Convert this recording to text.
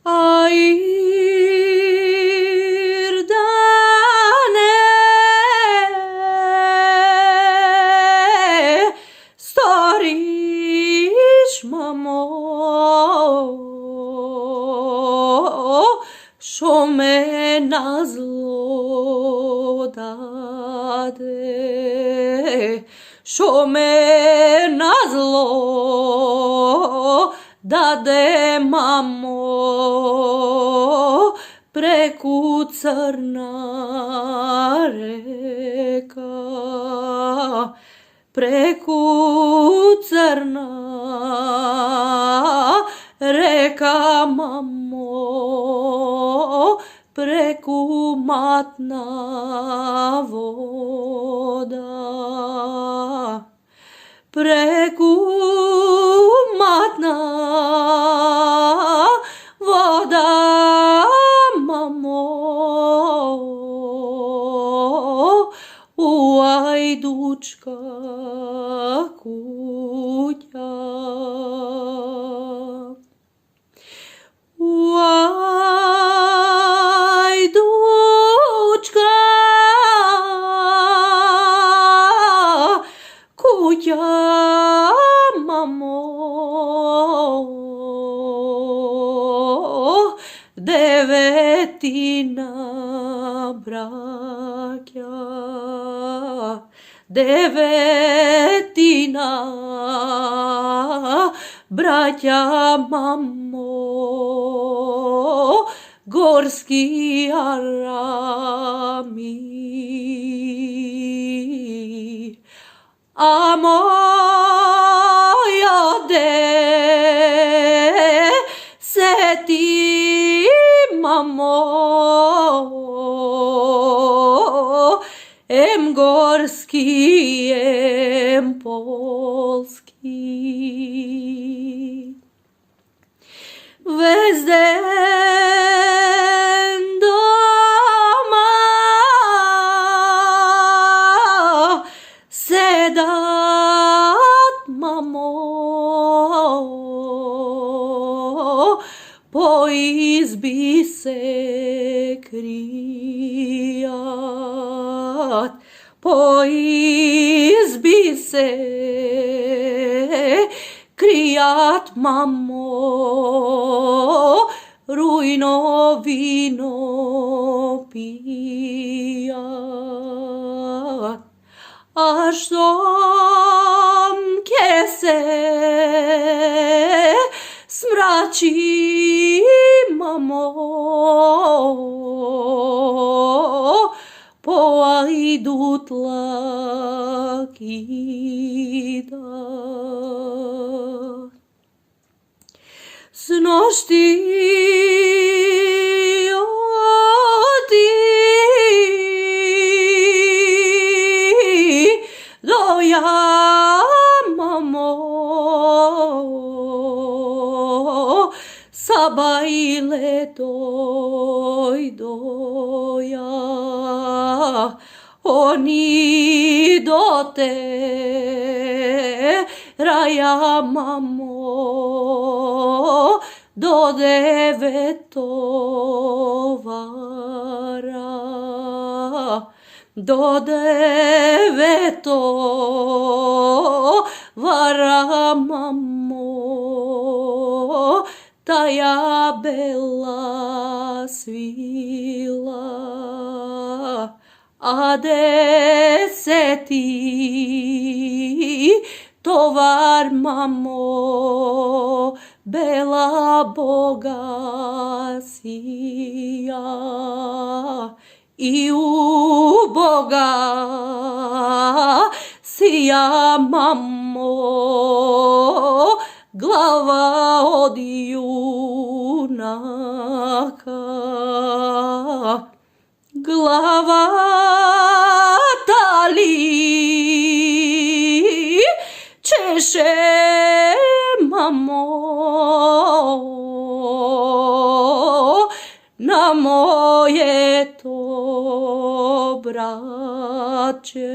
Airdane, storiš mamo, šo me na zlo dade, šo me na zlo dade mamo, preku crna reka, preku crna reka mamo, preku matna voda, preku matna voda, mamo, u Ajdučka kuća. U Ajdučka kuća, mamo, devetina braća, devetina braća, mamo, gorski arami, a moja deseti mamo, em gorski, em polski. Vezden doma sedat, mamo, po izbi se krijat, po izbi se krijat, mamo, rujno vino pijat. A štom ke se smrači, mamo, po Ajdutla kidat. Snošti oti do ja, mamo, sabajle toj do ja, oni do te raja, mamo, do devetovara, do devetovara, mamo, taja bela svila, a deseti tovar, mamo, bela Boga sija, i u Boga sija, mamo, glava od junaka, glava tali češe, mamo, na moje to braće.